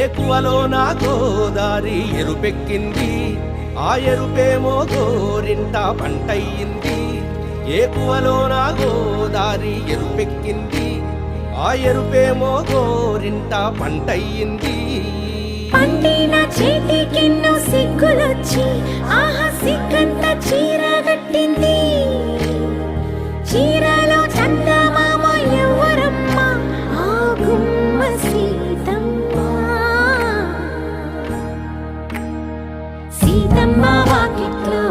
ఏకువలో నా గోదారి ఎరుపెక్కింది, ఆ ఎరుపేమో గోరింట పంటయ్యింది. ఏకువలో నా గోదారి ఎరుపెక్కింది, ఆ ఎరుపేమో గోరింట పంటయ్యింది. పండిన చేతికెన్నో సిగ్గులొచ్చి ఆహా సిగ్గంత చీరగట్టింది. చీరలో చందమామ ఎవరమ్మ, ఆ గుమ్మ సీతమ్మ. సీతమ్మ వాకిట్లో